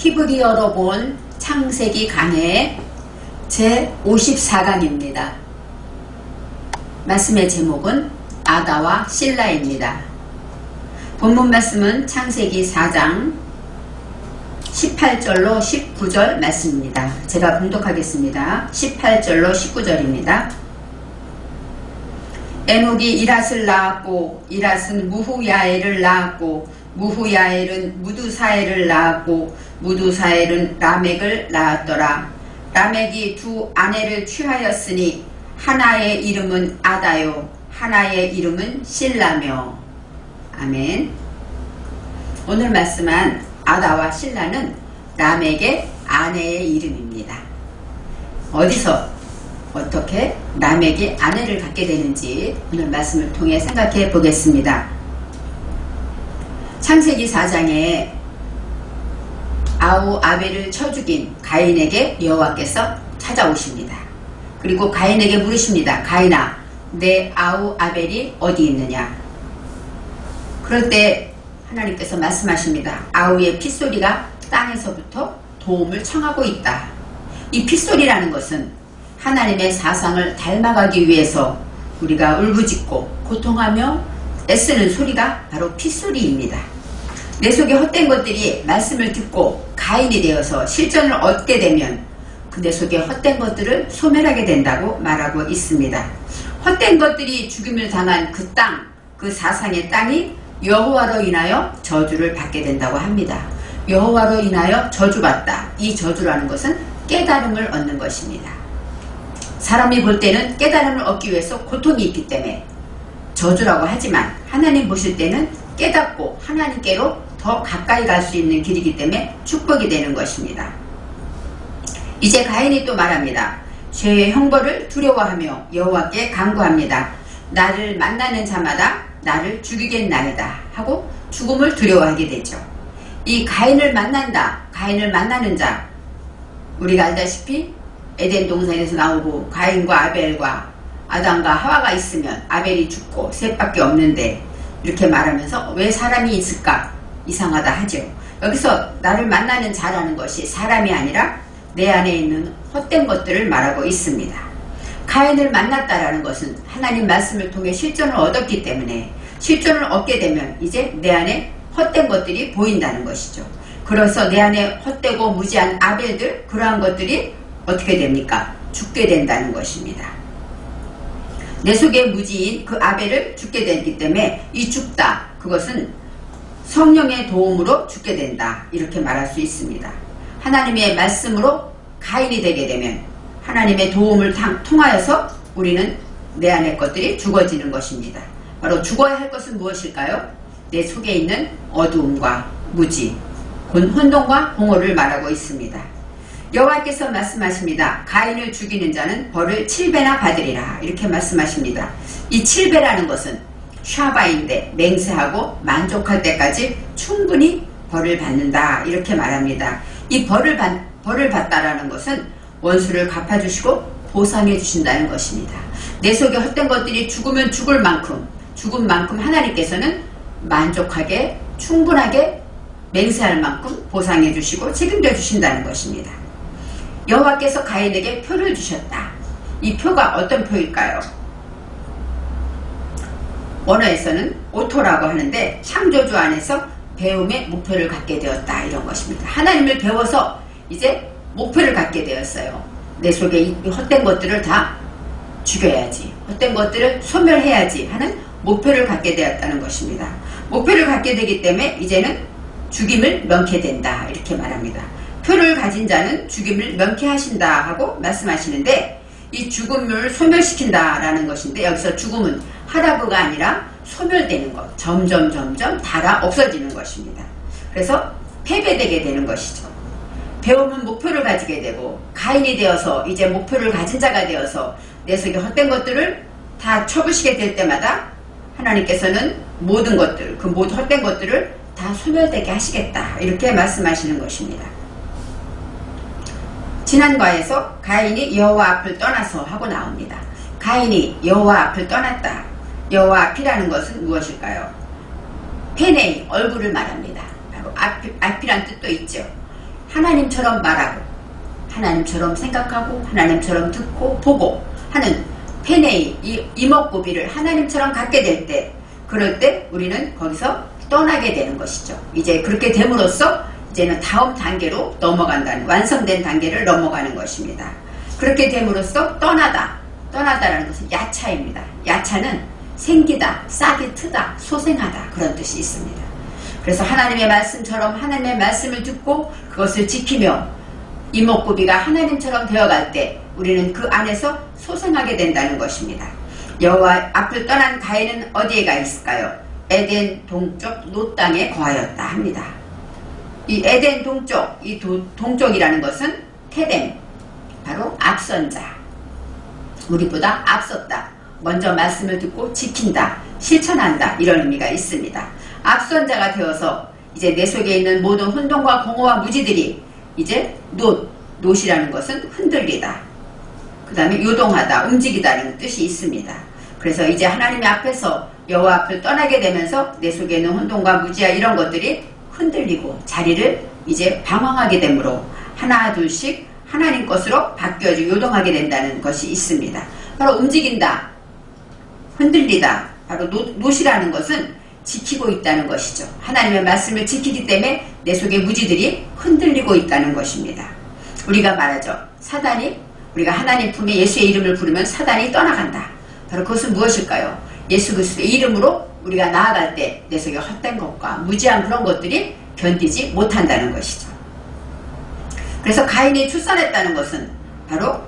히브리어로 본 창세기 강해 제54강입니다. 말씀의 제목은 아다와 실라입니다. 본문 말씀은 창세기 4장 18절로 19절 말씀입니다. 제가 봉독하겠습니다. 18절로 19절입니다. 에녹이 이랏을 낳았고 이랏은 무후야엘을 낳았고 무후야엘은 무두사엘을 낳았고 무두사엘은 라멕을 낳았더라. 라멕이 두 아내를 취하였으니 하나의 이름은 아다요 하나의 이름은 실라며. 아멘. 오늘 말씀한 아다와 실라는 라멕의 아내의 이름입니다. 어디서 어떻게 라멕이 아내를 갖게 되는지 오늘 말씀을 통해 생각해 보겠습니다. 창세기 4장에 아우 아벨을 쳐 죽인 가인에게 여호와께서 찾아오십니다. 그리고 가인에게 물으십니다. 가인아, 내 아우 아벨이 어디 있느냐? 그럴 때 하나님께서 말씀하십니다. 아우의 핏소리가 땅에서부터 도움을 청하고 있다. 이 핏소리라는 것은 하나님의 사상을 닮아가기 위해서 우리가 울부짖고 고통하며 애쓰는 소리가 바로 핏소리입니다. 내 속에 헛된 것들이 말씀을 듣고 가인이 되어서 실전을 얻게 되면 그 내 속에 헛된 것들을 소멸하게 된다고 말하고 있습니다. 헛된 것들이 죽임을 당한 그 땅, 그 사상의 땅이 여호와로 인하여 저주를 받게 된다고 합니다. 여호와로 인하여 저주받다. 이 저주라는 것은 깨달음을 얻는 것입니다. 사람이 볼 때는 깨달음을 얻기 위해서 고통이 있기 때문에 저주라고 하지만 하나님 보실 때는 깨닫고 하나님께로 더 가까이 갈 수 있는 길이기 때문에 축복이 되는 것입니다. 이제 가인이 또 말합니다. 죄의 형벌을 두려워하며 여호와께 간구합니다. 나를 만나는 자마다 나를 죽이겠나이다 하고 죽음을 두려워하게 되죠. 이 가인을 만난다. 가인을 만나는 자, 우리가 알다시피 에덴 동산에서 나오고 가인과 아벨과 아담과 하와가 있으면 아벨이 죽고 셋밖에 없는데 이렇게 말하면서 왜 사람이 있을까? 이상하다 하죠. 여기서 나를 만나는 자라는 것이 사람이 아니라 내 안에 있는 헛된 것들을 말하고 있습니다. 가인을 만났다라는 것은 하나님 말씀을 통해 실전을 얻었기 때문에 실전을 얻게 되면 이제 내 안에 헛된 것들이 보인다는 것이죠. 그래서 내 안에 헛되고 무지한 아벨들, 그러한 것들이 어떻게 됩니까? 죽게 된다는 것입니다. 내 속에 무지인 그 아벨을 죽게 되기 때문에 이 죽다, 그것은 성령의 도움으로 죽게 된다. 이렇게 말할 수 있습니다. 하나님의 말씀으로 가인이 되게 되면 하나님의 도움을 통하여서 우리는 내 안의 것들이 죽어지는 것입니다. 바로 죽어야 할 것은 무엇일까요? 내 속에 있는 어두움과 무지, 혼돈과 공허를 말하고 있습니다. 여호와께서 말씀하십니다. 가인을 죽이는 자는 벌을 7배나 받으리라. 이렇게 말씀하십니다. 이 7배라는 것은 샤바인데 맹세하고 만족할 때까지 충분히 벌을 받는다. 이렇게 말합니다. 이 벌을 받다라는 것은 원수를 갚아주시고 보상해 주신다는 것입니다. 내 속에 헛된 것들이 죽으면 죽을 만큼, 죽은 만큼 하나님께서는 만족하게 충분하게 맹세할 만큼 보상해 주시고 책임져 주신다는 것입니다. 여호와께서 가인에게 표를 주셨다. 이 표가 어떤 표일까요? 원어에서는 오토라고 하는데 창조주 안에서 배움의 목표를 갖게 되었다. 이런 것입니다. 하나님을 배워서 이제 목표를 갖게 되었어요. 내 속에 이 헛된 것들을 다 죽여야지, 헛된 것들을 소멸해야지 하는 목표를 갖게 되었다는 것입니다. 목표를 갖게 되기 때문에 이제는 죽임을 면케 된다. 이렇게 말합니다. 표를 가진 자는 죽임을 면케 하신다 하고 말씀하시는데 이 죽음을 소멸시킨다 라는 것인데 여기서 죽음은 하라브가 아니라 소멸되는 것, 점점 닳아 없어지는 것입니다. 그래서 패배되게 되는 것이죠. 배움은 목표를 가지게 되고 가인이 되어서 이제 목표를 가진 자가 되어서 내 속에 헛된 것들을 다 쳐부시게 될 때마다 하나님께서는 모든 것들, 그 모든 헛된 것들을 다 소멸되게 하시겠다. 이렇게 말씀하시는 것입니다. 지난과에서 가인이 여호와 앞을 떠나서 하고 나옵니다. 가인이 여호와 앞을 떠났다. 여호와 앞이라는 것은 무엇일까요? 페네이, 얼굴을 말합니다. 바로 앞이란 뜻도 있죠. 하나님처럼 말하고 하나님처럼 생각하고 하나님처럼 듣고 보고 하는 페네이, 이 이목구비를 하나님처럼 갖게 될 때, 그럴 때 우리는 거기서 떠나게 되는 것이죠. 이제 그렇게 됨으로써 이제는 다음 단계로 넘어간다는, 완성된 단계를 넘어가는 것입니다. 그렇게 됨으로써 떠나다라는 것은 야차입니다. 야차는 생기다, 싹이 트다, 소생하다, 그런 뜻이 있습니다. 그래서 하나님의 말씀처럼 하나님의 말씀을 듣고 그것을 지키며 이목구비가 하나님처럼 되어갈 때 우리는 그 안에서 소생하게 된다는 것입니다. 여호와 앞을 떠난 가인은 어디에 가 있을까요? 에덴 동쪽 놋 땅에 거하였다 합니다. 이 에덴 동쪽, 이 동쪽이라는 것은 테뎀, 바로 앞선 자, 우리보다 앞섰다, 먼저 말씀을 듣고 지킨다, 실천한다, 이런 의미가 있습니다. 앞선 자가 되어서 이제 내 속에 있는 모든 혼돈과 공허와 무지들이 이제 놋이라는 것은 흔들리다, 그 다음에 요동하다, 움직이다는 뜻이 있습니다. 그래서 이제 하나님의 앞에서 여호와 앞을 떠나게 되면서 내 속에 있는 혼돈과 무지와 이런 것들이 흔들리고 자리를 이제 방황하게 되므로 하나 둘씩 하나님 것으로 바뀌어지고 요동하게 된다는 것이 있습니다. 바로 움직인다, 흔들리다, 바로 놋이라는 것은 지키고 있다는 것이죠. 하나님의 말씀을 지키기 때문에 내 속의 무지들이 흔들리고 있다는 것입니다. 우리가 말하죠. 사단이, 우리가 하나님 품에 예수의 이름을 부르면 사단이 떠나간다. 바로 그것은 무엇일까요? 예수 그리스도의 이름으로 우리가 나아갈 때 내 속에 헛된 것과 무지한 그런 것들이 견디지 못한다는 것이죠. 그래서 가인이 출산했다는 것은 바로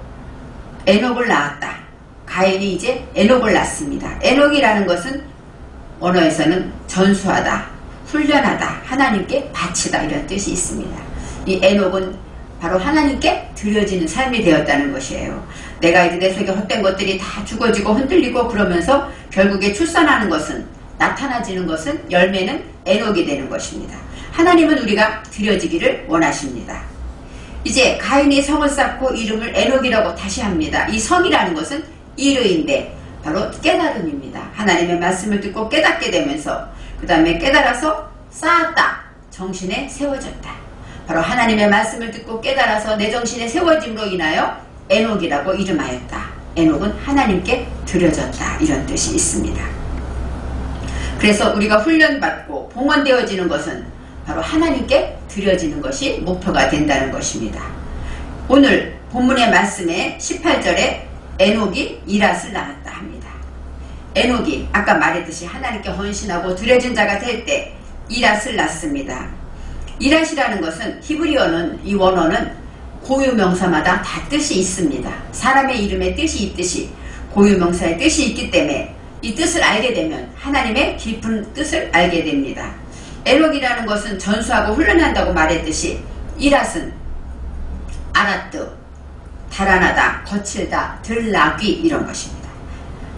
에녹을 낳았다. 가인이 이제 에녹을 낳습니다. 에녹이라는 것은 언어에서는 전수하다, 훈련하다, 하나님께 바치다, 이런 뜻이 있습니다. 이 에녹은 바로 하나님께 드려지는 삶이 되었다는 것이에요. 내가 이제 내 속에 헛된 것들이 다 죽어지고 흔들리고 그러면서 결국에 출산하는 것은, 나타나지는 것은, 열매는 에녹이 되는 것입니다. 하나님은 우리가 드려지기를 원하십니다. 이제 가인이 성을 쌓고 이름을 에녹이라고 다시 합니다. 이 성이라는 것은 이르인데 바로 깨달음입니다. 하나님의 말씀을 듣고 깨닫게 되면서 그 다음에 깨달아서 쌓았다, 정신에 세워졌다. 바로 하나님의 말씀을 듣고 깨달아서 내 정신에 세워짐으로 인하여 에녹이라고 이름하였다. 에녹은 하나님께 드려졌다, 이런 뜻이 있습니다. 그래서 우리가 훈련받고 봉헌되어지는 것은 바로 하나님께 드려지는 것이 목표가 된다는 것입니다. 오늘 본문의 말씀에 18절에 에녹이 이랏을 낳았다 합니다. 에녹이 아까 말했듯이 하나님께 헌신하고 드려진 자가 될 때 이랏을 낳습니다. 이랏이라는 것은 히브리어는, 이 원어는 고유명사마다 다 뜻이 있습니다. 사람의 이름에 뜻이 있듯이 고유명사의 뜻이 있기 때문에 이 뜻을 알게 되면 하나님의 깊은 뜻을 알게 됩니다. 에녹이라는 것은 전수하고 훈련한다고 말했듯이 이랏은 아라뜨, 달아나다, 거칠다, 들나귀, 이런 것입니다.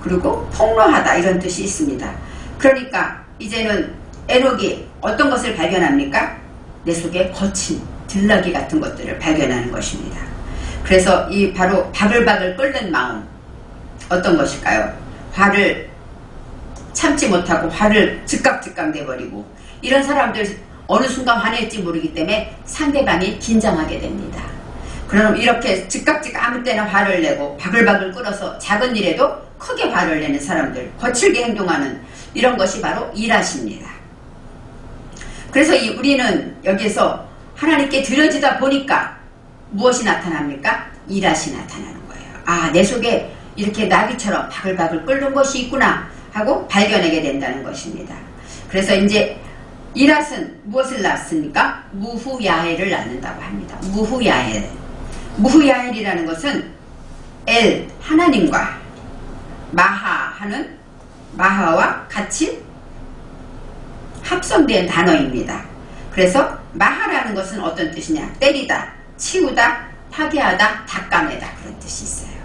그리고 폭로하다, 이런 뜻이 있습니다. 그러니까 이제는 에녹이 어떤 것을 발견합니까? 내 속에 거친 들나귀 같은 것들을 발견하는 것입니다. 그래서 이 바로 바글바글 끓는 마음, 어떤 것일까요? 화를 참지 못하고 화를 즉각 내버리고, 이런 사람들 어느 순간 화낼지 모르기 때문에 상대방이 긴장하게 됩니다. 그럼 이렇게 즉각 아무 때나 화를 내고 바글바글 끓어서 작은 일에도 크게 화를 내는 사람들, 거칠게 행동하는 이런 것이 바로 이랏입니다. 그래서 우리는 여기에서 하나님께 드려지다 보니까 무엇이 나타납니까? 이랏이 나타나는 거예요. 아, 내 속에 이렇게 나귀처럼 바글바글 끓는 것이 있구나 하고 발견하게 된다는 것입니다. 그래서 이제 이랏은 무엇을 낳습니까? 무후야엘을 낳는다고 합니다. 무후야엘이라는 것은 엘, 하나님과 마하와 같이 합성된 단어입니다. 그래서 마하라는 것은 어떤 뜻이냐? 때리다, 치우다, 파괴하다, 닦아내다, 그런 뜻이 있어요.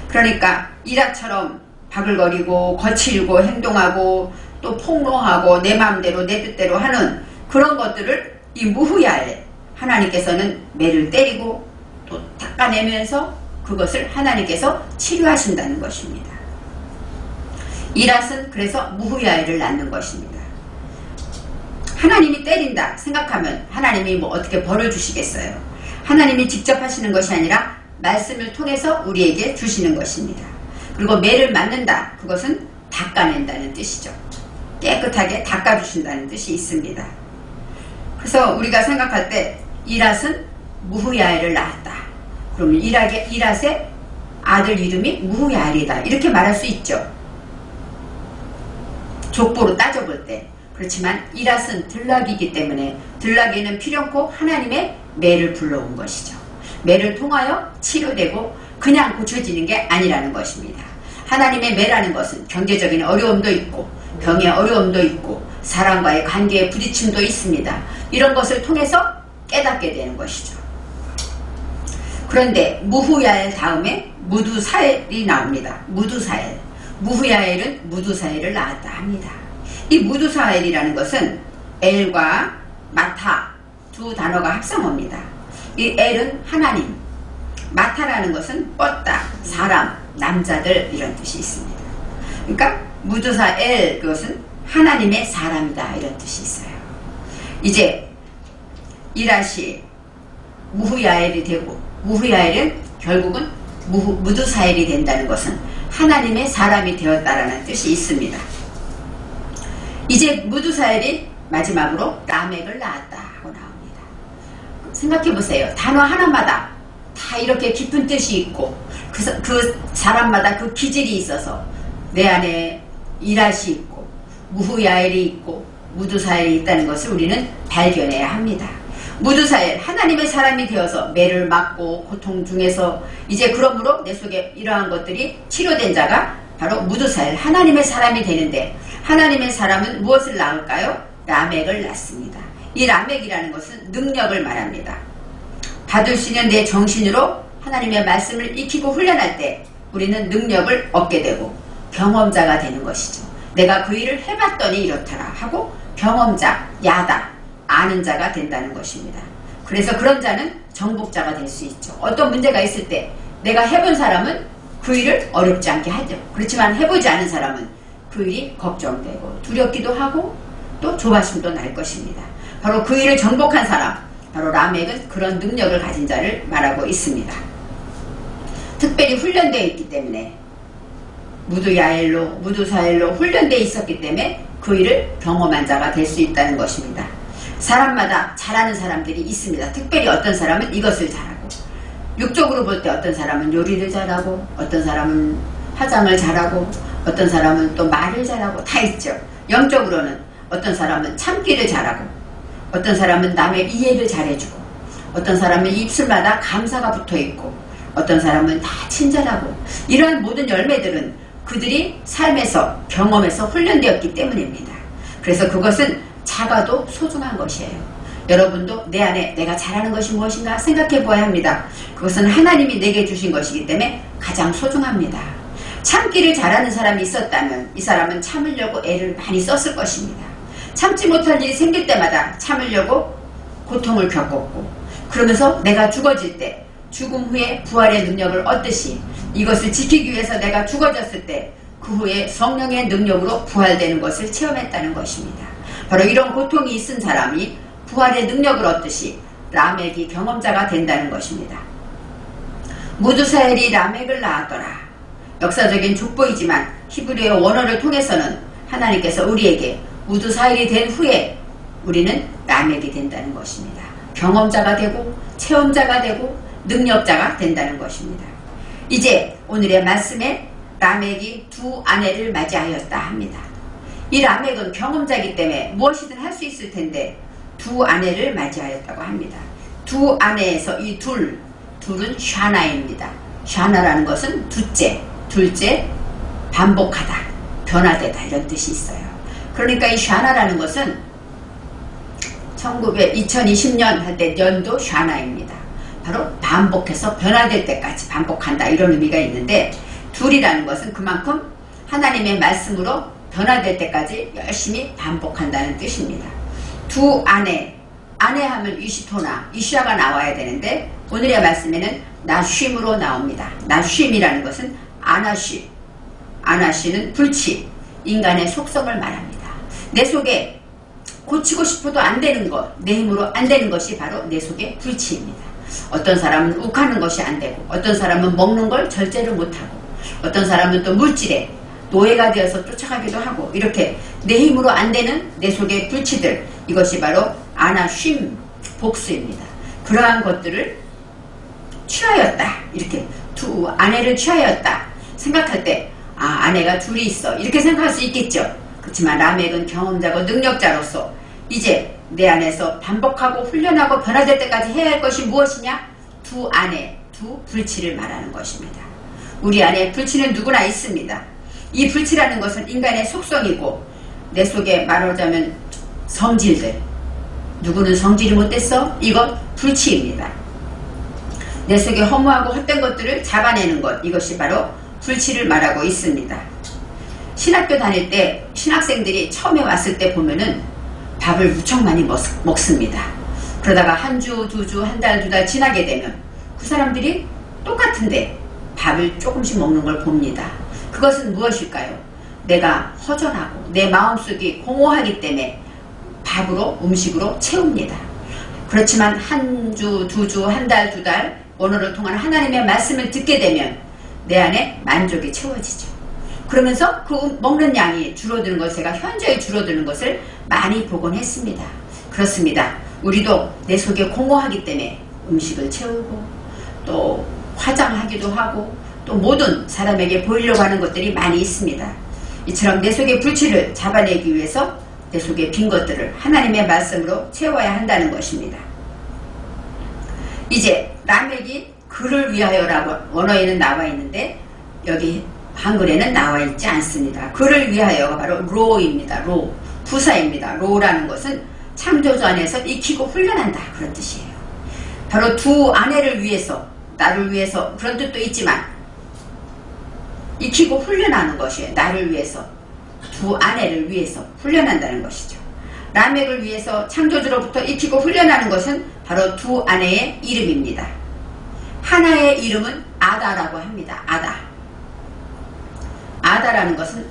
그러니까 이랏처럼 바글거리고 거칠고 행동하고 또 폭로하고 내 마음대로 내 뜻대로 하는 그런 것들을 이 무후야엘, 하나님께서는 매를 때리고 또 닦아내면서 그것을 하나님께서 치료하신다는 것입니다. 이랏은 그래서 무후야엘을 낳는 것입니다. 하나님이 때린다 생각하면 하나님이 뭐 어떻게 벌을 주시겠어요? 하나님이 직접 하시는 것이 아니라 말씀을 통해서 우리에게 주시는 것입니다. 그리고 매를 맞는다, 그것은 닦아낸다는 뜻이죠. 깨끗하게 닦아주신다는 뜻이 있습니다. 그래서 우리가 생각할 때 이랏은 무후야엘을 낳았다. 그러면 이랏의 아들 이름이 무후야엘이다, 이렇게 말할 수 있죠. 족보로 따져볼 때. 그렇지만 이랏은 들락이기 때문에 들락이는 필연코 하나님의 매를 불러온 것이죠. 매를 통하여 치료되고 그냥 고쳐지는 게 아니라는 것입니다. 하나님의 매라는 것은 경제적인 어려움도 있고 병의 어려움도 있고 사람과의 관계의 부딪힘도 있습니다. 이런 것을 통해서 깨닫게 되는 것이죠. 그런데 무후야엘 다음에 무두사엘이 나옵니다. 무두사엘. 무후야엘은 무두사엘을 낳았다 합니다. 이 무두사엘이라는 것은 엘과 마타 두 단어가 합성어입니다. 이 엘은 하나님, 마타라는 것은 뻗다, 사람, 남자들, 이런 뜻이 있습니다. 그러니까 무두사엘, 그것은 하나님의 사람이다, 이런 뜻이 있어요. 이제 이랏이 무후야엘이 되고 무후야엘은 결국은 무두사엘이 된다는 것은 하나님의 사람이 되었다라는 뜻이 있습니다. 이제 무두사엘이 마지막으로 라멕을 낳았다 하고 나옵니다. 생각해보세요. 단어 하나마다 다 이렇게 깊은 뜻이 있고 그 사람마다 그 기질이 있어서 내 안에 이랏이 있고 무후야엘이 있고 무두사엘이 있다는 것을 우리는 발견해야 합니다. 무두사엘, 하나님의 사람이 되어서 매를 맞고 고통 중에서 이제 그러므로 내 속에 이러한 것들이 치료된 자가 바로 무두사엘, 하나님의 사람이 되는데, 하나님의 사람은 무엇을 낳을까요? 라멕을 낳습니다. 이 라멕이라는 것은 능력을 말합니다. 받을 수 있는 내 정신으로 하나님의 말씀을 익히고 훈련할 때 우리는 능력을 얻게 되고 경험자가 되는 것이죠. 내가 그 일을 해봤더니 이렇더라 하고 경험자, 야다, 아는 자가 된다는 것입니다. 그래서 그런 자는 정복자가 될 수 있죠. 어떤 문제가 있을 때 내가 해본 사람은 그 일을 어렵지 않게 하죠. 그렇지만 해보지 않은 사람은 그 일이 걱정되고 두렵기도 하고 또 조바심도 날 것입니다. 바로 그 일을 정복한 사람, 바로 라멕은 그런 능력을 가진 자를 말하고 있습니다. 특별히 훈련되어 있기 때문에 무두사엘로 훈련되어 있었기 때문에 그 일을 경험한 자가 될 수 있다는 것입니다. 사람마다 잘하는 사람들이 있습니다. 특별히 어떤 사람은 이것을 잘하고, 육적으로 볼 때 어떤 사람은 요리를 잘하고, 어떤 사람은 화장을 잘하고, 어떤 사람은 또 말을 잘하고, 다 있죠. 영적으로는 어떤 사람은 참기를 잘하고, 어떤 사람은 남의 이해를 잘해주고, 어떤 사람은 입술마다 감사가 붙어있고, 어떤 사람은 다 친절하고, 이러한 모든 열매들은 그들이 삶에서 경험에서 훈련되었기 때문입니다. 그래서 그것은 작아도 소중한 것이에요. 여러분도 내 안에 내가 잘하는 것이 무엇인가 생각해 보아야 합니다. 그것은 하나님이 내게 주신 것이기 때문에 가장 소중합니다. 참기를 잘하는 사람이 있었다면 이 사람은 참으려고 애를 많이 썼을 것입니다. 참지 못할 일이 생길 때마다 참으려고 고통을 겪었고, 그러면서 내가 죽어질 때 죽음 후에 부활의 능력을 얻듯이 이것을 지키기 위해서 내가 죽어졌을 때 그 후에 성령의 능력으로 부활되는 것을 체험했다는 것입니다. 바로 이런 고통이 있은 사람이 부활의 능력을 얻듯이 라멕이 경험자가 된다는 것입니다. 무두사엘이 라멕을 낳았더라. 역사적인 족보이지만 히브리어 원어를 통해서는 하나님께서 우리에게 무두사엘이 된 후에 우리는 라멕이 된다는 것입니다. 경험자가 되고 체험자가 되고 능력자가 된다는 것입니다. 이제 오늘의 말씀에 라멕이 두 아내를 맞이하였다 합니다. 이 라멕은 경험자이기 때문에 무엇이든 할 수 있을 텐데 두 아내를 맞이하였다고 합니다. 두 아내에서 이 둘은 샤나입니다. 샤나라는 것은 둘째, 반복하다, 변화되다, 이런 뜻이 있어요. 그러니까 이 샤나라는 것은 2020년 할 때 연도 샤나입니다. 바로 반복해서 변화될 때까지 반복한다, 이런 의미가 있는데, 둘이라는 것은 그만큼 하나님의 말씀으로 변화될 때까지 열심히 반복한다는 뜻입니다. 두 아내 하면 이슈아가 나와야 되는데 오늘의 말씀에는 나쉼으로 나옵니다. 나쉼이라는 것은 아나쉬는 불치, 인간의 속성을 말합니다. 내 속에 고치고 싶어도 안 되는 것, 내 힘으로 안 되는 것이 바로 내 속의 불치입니다. 어떤 사람은 욱하는 것이 안 되고, 어떤 사람은 먹는 걸 절제를 못하고, 어떤 사람은 또 물질에 노예가 되어서 쫓아가기도 하고, 이렇게 내 힘으로 안 되는 내 속의 불치들, 이것이 바로 아나 쉼 복수입니다. 그러한 것들을 취하였다, 이렇게 두 아내를 취하였다 생각할 때, 아, 아내가 둘이 있어, 이렇게 생각할 수 있겠죠. 그렇지만 라멕은 경험자고 능력자로서 이제 내 안에서 반복하고 훈련하고 변화될 때까지 해야 할 것이 무엇이냐? 두 아내, 두 불치를 말하는 것입니다. 우리 안에 불치는 누구나 있습니다. 이 불치라는 것은 인간의 속성이고, 내 속에 말하자면 성질들, 누구는 성질이 못됐어? 이건 불치입니다. 내 속에 허무하고 헛된 것들을 잡아내는 것, 이것이 바로 불치를 말하고 있습니다. 신학교 다닐 때 신학생들이 처음에 왔을 때 보면은 밥을 무척 많이 먹습니다. 그러다가 한 주, 두 주, 한 달, 두 달 지나게 되면 그 사람들이 똑같은데 밥을 조금씩 먹는 걸 봅니다. 그것은 무엇일까요? 내가 허전하고 내 마음속이 공허하기 때문에 밥으로, 음식으로 채웁니다. 그렇지만 한 주, 두 주, 한 달, 두 달 언어를 통한 하나님의 말씀을 듣게 되면 내 안에 만족이 채워지죠. 그러면서 그 먹는 양이 줄어드는 것, 제가 현저히 줄어드는 것을 많이 보곤 했습니다. 그렇습니다. 우리도 내 속에 공허하기 때문에 음식을 채우고, 또 화장하기도 하고, 또 모든 사람에게 보이려고 하는 것들이 많이 있습니다. 이처럼 내 속의 불치를 잡아내기 위해서 내 속에 빈 것들을 하나님의 말씀으로 채워야 한다는 것입니다. 이제 라멕이 그를 위하여라고 원어에는 나와 있는데 여기 한글에는 나와 있지 않습니다. 그를 위하여가 바로 로입니다. 로, 부사입니다. 로라는 것은 창조주 안에서 익히고 훈련한다, 그런 뜻이에요. 바로 두 아내를 위해서, 나를 위해서, 그런 뜻도 있지만 익히고 훈련하는 것이에요. 나를 위해서, 두 아내를 위해서 훈련한다는 것이죠. 라멕을 위해서 창조주로부터 익히고 훈련하는 것은 바로 두 아내의 이름입니다. 하나의 이름은 아다라고 합니다. 아다. 아다라는 것은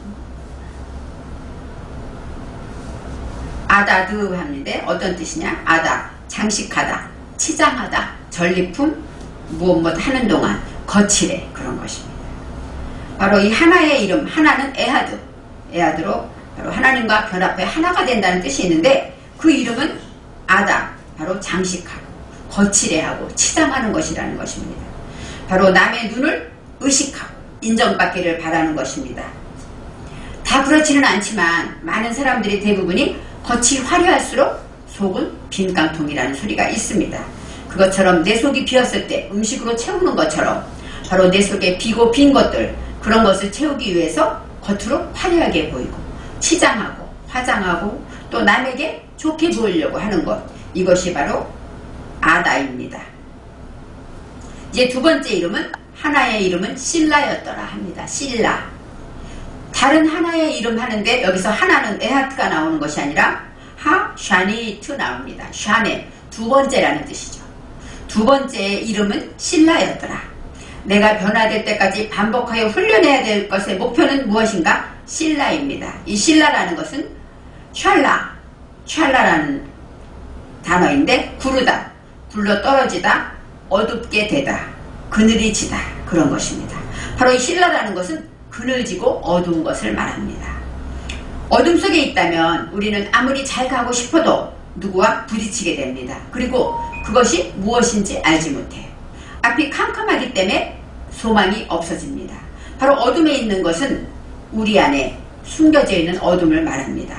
아다드 하는데 어떤 뜻이냐? 아다, 장식하다, 치장하다, 전리품, 무엇 하는 동안 거칠해, 그런 것입니다. 바로 이 하나의 이름, 하나는 에하드, 에하드로 바로 하나님과 결합해 하나가 된다는 뜻이 있는데, 그 이름은 아다, 바로 장식하고 거칠해하고 치장하는 것이라는 것입니다. 바로 남의 눈을 의식하고 인정받기를 바라는 것입니다. 다 그렇지는 않지만 많은 사람들이 대부분이 겉이 화려할수록 속은 빈 깡통이라는 소리가 있습니다. 그것처럼 내 속이 비었을 때 음식으로 채우는 것처럼 바로 내 속에 비고 빈 것들, 그런 것을 채우기 위해서 겉으로 화려하게 보이고 치장하고 화장하고 또 남에게 좋게 보이려고 하는 것, 이것이 바로 아다입니다. 이제 두 번째 이름은, 하나의 이름은 실라였더라 합니다. 실라. 다른 하나의 이름 하는데 여기서 하나는 에하트가 나오는 것이 아니라 샤니트 나옵니다. 샤네, 두 번째라는 뜻이죠. 두 번째의 이름은 실라였더라. 내가 변화될 때까지 반복하여 훈련해야 될 것의 목표는 무엇인가? 실라입니다. 이 실라라는 것은 샬라라는 단어인데, 구르다, 굴러 떨어지다, 어둡게 되다, 그늘이 지다, 그런 것입니다. 바로 이 실라라는 것은 그늘지고 어두운 것을 말합니다. 어둠 속에 있다면 우리는 아무리 잘 가고 싶어도 누구와 부딪히게 됩니다. 그리고 그것이 무엇인지 알지 못해요. 앞이 캄캄하기 때문에 소망이 없어집니다. 바로 어둠에 있는 것은 우리 안에 숨겨져 있는 어둠을 말합니다.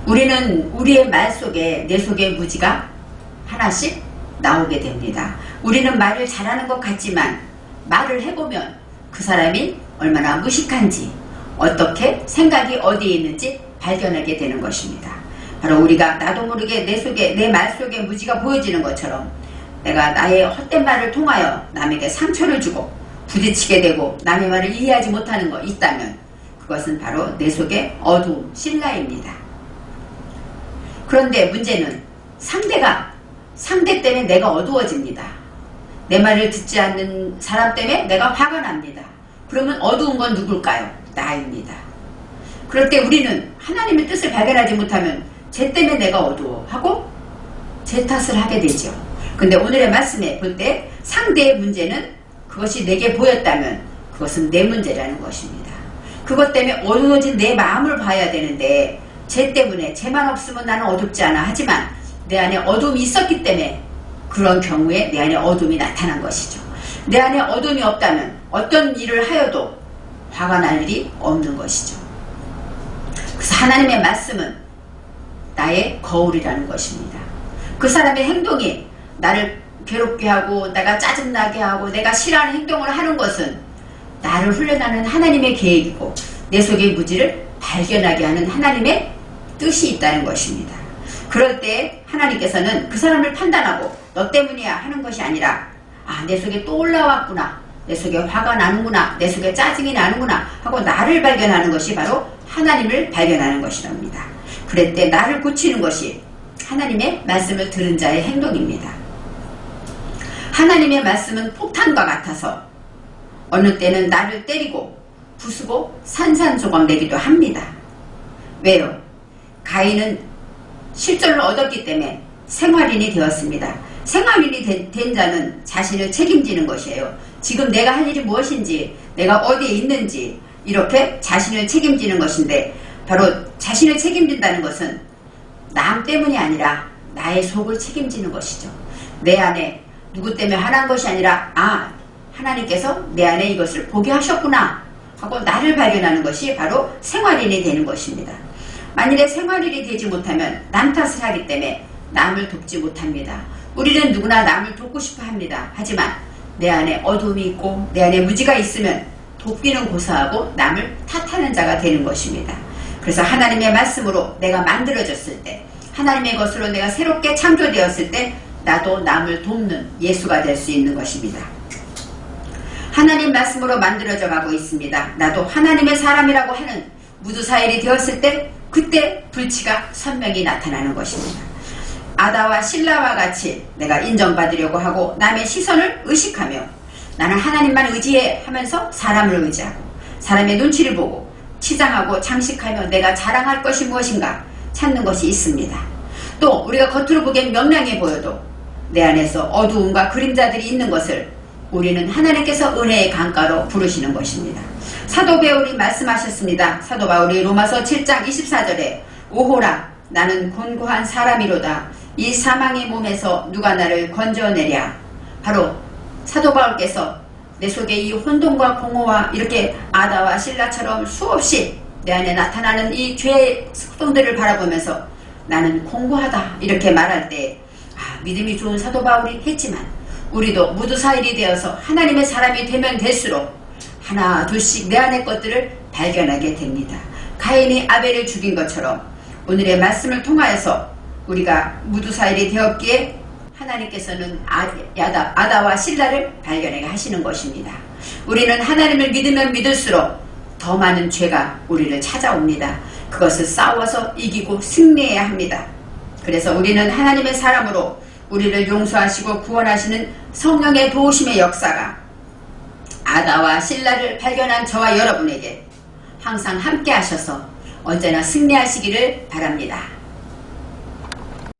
우리는 우리의 말 속에, 내 속에 무지가 하나씩 나오게 됩니다. 우리는 말을 잘하는 것 같지만 말을 해보면 그 사람이 얼마나 무식한지, 어떻게 생각이 어디에 있는지 발견하게 되는 것입니다. 바로 우리가 나도 모르게 내 속에, 내 말 속에 무지가 보여지는 것처럼 내가 나의 헛된 말을 통하여 남에게 상처를 주고 부딪히게 되고 남의 말을 이해하지 못하는 것 있다면 그것은 바로 내 속의 어두움, 실라입니다. 그런데 문제는 상대 때문에 내가 어두워집니다. 내 말을 듣지 않는 사람 때문에 내가 화가 납니다. 그러면 어두운 건 누굴까요? 나입니다. 그럴 때 우리는 하나님의 뜻을 발견하지 못하면 쟤 때문에 내가 어두워 하고 제 탓을 하게 되죠. 근데 오늘의 말씀에 볼 때 상대의 문제는 그것이 내게 보였다면 그것은 내 문제라는 것입니다. 그것 때문에 어두워진 내 마음을 봐야 되는데 쟤 때문에 쟤만 없으면 나는 어둡지 않아. 하지만 내 안에 어둠이 있었기 때문에 그런 경우에 내 안에 어둠이 나타난 것이죠. 내 안에 어둠이 없다면 어떤 일을 하여도 화가 날 일이 없는 것이죠. 그래서 하나님의 말씀은 나의 거울이라는 것입니다. 그 사람의 행동이 나를 괴롭게 하고 내가 짜증나게 하고 내가 싫어하는 행동을 하는 것은 나를 훈련하는 하나님의 계획이고 내 속의 무지를 발견하게 하는 하나님의 뜻이 있다는 것입니다. 그럴 때 하나님께서는 그 사람을 판단하고 너 때문이야 하는 것이 아니라 내 속에 또 올라왔구나, 내 속에 화가 나는구나, 내 속에 짜증이 나는구나 하고 나를 발견하는 것이 바로 하나님을 발견하는 것이랍니다. 그럴 때 나를 고치는 것이 하나님의 말씀을 들은 자의 행동입니다. 하나님의 말씀은 폭탄과 같아서 어느 때는 나를 때리고 부수고 산산조각 내기도 합니다. 왜요? 가인은 실전을 얻었기 때문에 생활인이 되었습니다. 생활인이 된 자는 자신을 책임지는 것이에요. 지금 내가 할 일이 무엇인지, 내가 어디에 있는지 이렇게 자신을 책임지는 것인데, 바로 자신을 책임진다는 것은 남 때문이 아니라 나의 속을 책임지는 것이죠. 내 안에 누구 때문에 화난 것이 아니라 하나님께서 내 안에 이것을 보게 하셨구나 하고 나를 발견하는 것이 바로 생활인이 되는 것입니다. 만일에 생활인이 되지 못하면 남 탓을 하기 때문에 남을 돕지 못합니다. 우리는 누구나 남을 돕고 싶어 합니다. 하지만 내 안에 어둠이 있고 내 안에 무지가 있으면 돕기는 고사하고 남을 탓하는 자가 되는 것입니다. 그래서 하나님의 말씀으로 내가 만들어졌을 때, 하나님의 것으로 내가 새롭게 창조되었을 때 나도 남을 돕는 예수가 될 수 있는 것입니다. 하나님 말씀으로 만들어져 가고 있습니다. 나도 하나님의 사람이라고 하는 무드사일이 되었을 때 그때 불치가 선명히 나타나는 것입니다. 아다와 실라와 같이 내가 인정받으려고 하고 남의 시선을 의식하며 나는 하나님만 의지해 하면서 사람을 의지하고 사람의 눈치를 보고 치장하고 장식하며 내가 자랑할 것이 무엇인가 찾는 것이 있습니다. 또 우리가 겉으로 보기엔 명랑해 보여도 내 안에서 어두움과 그림자들이 있는 것을 우리는 하나님께서 은혜의 강가로 부르시는 것입니다. 사도 바울이 말씀하셨습니다. 사도 바울이 로마서 7장 24절에 오호라 나는 곤고한 사람이로다 이 사망의 몸에서 누가 나를 건져내랴. 바로 사도 바울께서 내 속에 이 혼돈과 공허와 이렇게 아다와 실라처럼 수없이 내 안에 나타나는 이 죄의 습성들을 바라보면서 나는 공고하다 이렇게 말할 때 믿음이 좋은 사도 바울이 했지만 우리도 무드사일이 되어서 하나님의 사람이 되면 될수록 하나 둘씩 내 안의 것들을 발견하게 됩니다. 가인이 아벨을 죽인 것처럼 오늘의 말씀을 통하여서 우리가 무드사일이 되었기에 하나님께서는 아다와 실라를 발견하게 하시는 것입니다. 우리는 하나님을 믿으면 믿을수록 더 많은 죄가 우리를 찾아옵니다. 그것을 싸워서 이기고 승리해야 합니다. 그래서 우리는 하나님의 사람으로 우리를 용서하시고 구원하시는 성령의 도우심의 역사가 아다와 실라를 발견한 저와 여러분에게 항상 함께 하셔서 언제나 승리하시기를 바랍니다.